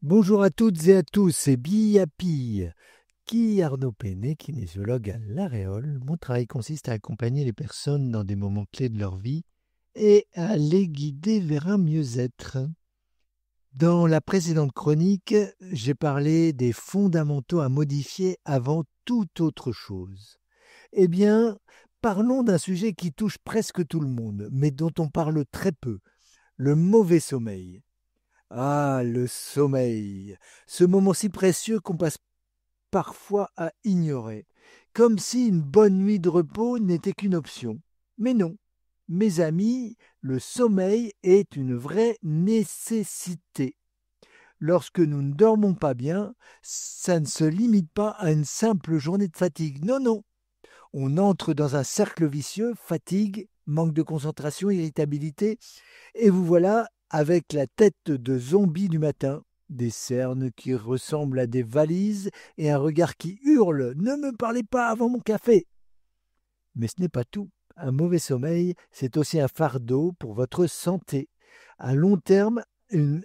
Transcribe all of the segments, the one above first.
Bonjour à toutes et à tous, c'est Biapi, qui Arnaud Péné, kinésiologue à La Réole. Mon travail consiste à accompagner les personnes dans des moments clés de leur vie et à les guider vers un mieux-être. Dans la précédente chronique, j'ai parlé des fondamentaux à modifier avant toute autre chose. Eh bien, parlons d'un sujet qui touche presque tout le monde, mais dont on parle très peu, le mauvais sommeil. Ah, le sommeil, ce moment si précieux qu'on passe parfois à ignorer, comme si une bonne nuit de repos n'était qu'une option. Mais non, mes amis, le sommeil est une vraie nécessité. Lorsque nous ne dormons pas bien, ça ne se limite pas à une simple journée de fatigue. Non, non, on entre dans un cercle vicieux, fatigue, manque de concentration, irritabilité, et vous voilà avec la tête de zombie du matin, des cernes qui ressemblent à des valises et un regard qui hurle « Ne me parlez pas avant mon café !» Mais ce n'est pas tout. Un mauvais sommeil, c'est aussi un fardeau pour votre santé. À long terme,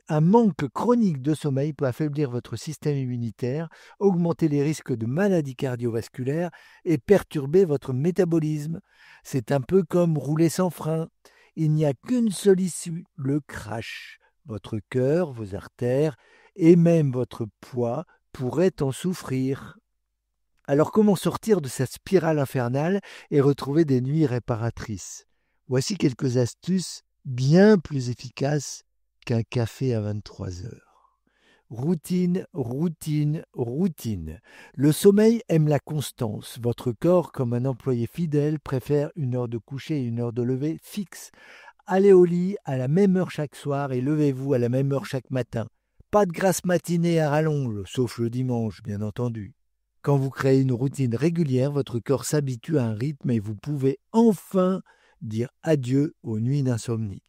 un manque chronique de sommeil peut affaiblir votre système immunitaire, augmenter les risques de maladies cardiovasculaires et perturber votre métabolisme. C'est un peu comme rouler sans frein. Il n'y a qu'une seule issue, le crash. Votre cœur, vos artères et même votre poids pourraient en souffrir. Alors comment sortir de cette spirale infernale et retrouver des nuits réparatrices? Voici quelques astuces bien plus efficaces qu'un café à 23 heures. Routine, routine, routine. Le sommeil aime la constance. Votre corps, comme un employé fidèle, préfère une heure de coucher et une heure de lever fixe. Allez au lit à la même heure chaque soir et levez-vous à la même heure chaque matin. Pas de grasse matinée à rallonge, sauf le dimanche, bien entendu. Quand vous créez une routine régulière, votre corps s'habitue à un rythme et vous pouvez enfin dire adieu aux nuits d'insomnie.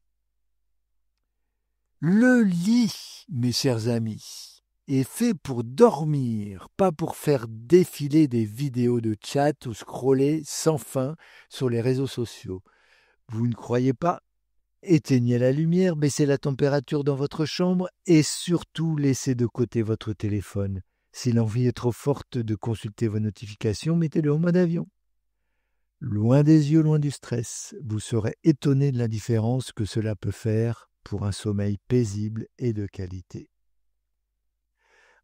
Le lit, mes chers amis, est fait pour dormir, pas pour faire défiler des vidéos de chat ou scroller sans fin sur les réseaux sociaux. Vous ne croyez pas? Éteignez la lumière, baissez la température dans votre chambre et surtout laissez de côté votre téléphone. Si l'envie est trop forte de consulter vos notifications, mettez-le en mode avion. Loin des yeux, loin du stress, vous serez étonné de la différence que cela peut faire pour un sommeil paisible et de qualité.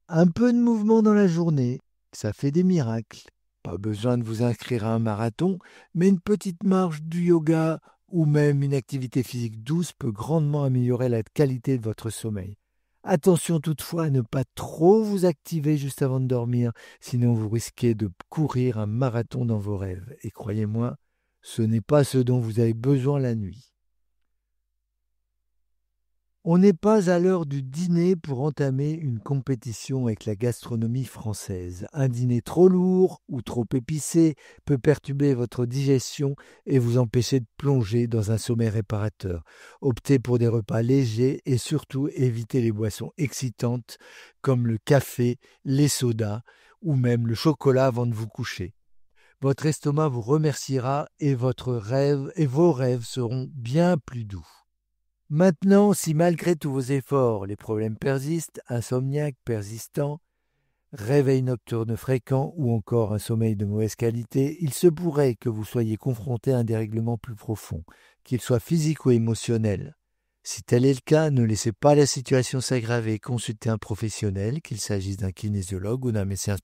Un peu de mouvement dans la journée, ça fait des miracles. Pas besoin de vous inscrire à un marathon, mais une petite marche, du yoga ou même une activité physique douce peut grandement améliorer la qualité de votre sommeil. Attention toutefois à ne pas trop vous activer juste avant de dormir, sinon vous risquez de courir un marathon dans vos rêves. Et croyez-moi, ce n'est pas ce dont vous avez besoin la nuit. On n'est pas à l'heure du dîner pour entamer une compétition avec la gastronomie française. Un dîner trop lourd ou trop épicé peut perturber votre digestion et vous empêcher de plonger dans un sommeil réparateur. Optez pour des repas légers et surtout évitez les boissons excitantes comme le café, les sodas ou même le chocolat avant de vous coucher. Votre estomac vous remerciera et vos rêves seront bien plus doux. Maintenant, si malgré tous vos efforts, les problèmes persistent, insomniaque persistant, réveil nocturne fréquent ou encore un sommeil de mauvaise qualité, il se pourrait que vous soyez confronté à un dérèglement plus profond, qu'il soit physique ou émotionnel. Si tel est le cas, ne laissez pas la situation s'aggraver, consultez un professionnel, qu'il s'agisse d'un kinésiologue ou d'un médecin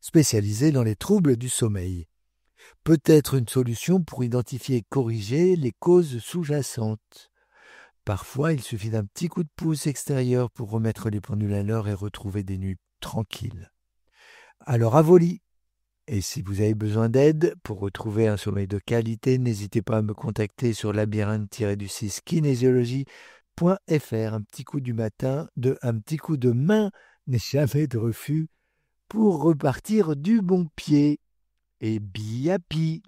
spécialisé dans les troubles du sommeil. Peut-être une solution pour identifier et corriger les causes sous-jacentes. Parfois, il suffit d'un petit coup de pouce extérieur pour remettre les pendules à l'heure et retrouver des nuits tranquilles. Alors à vos lits. Et si vous avez besoin d'aide pour retrouver un sommeil de qualité, n'hésitez pas à me contacter sur labyrinthe-du-6 kinésiologie.fr. Un petit coup du matin, un petit coup de main n'est jamais de refus pour repartir du bon pied. Et bien happy.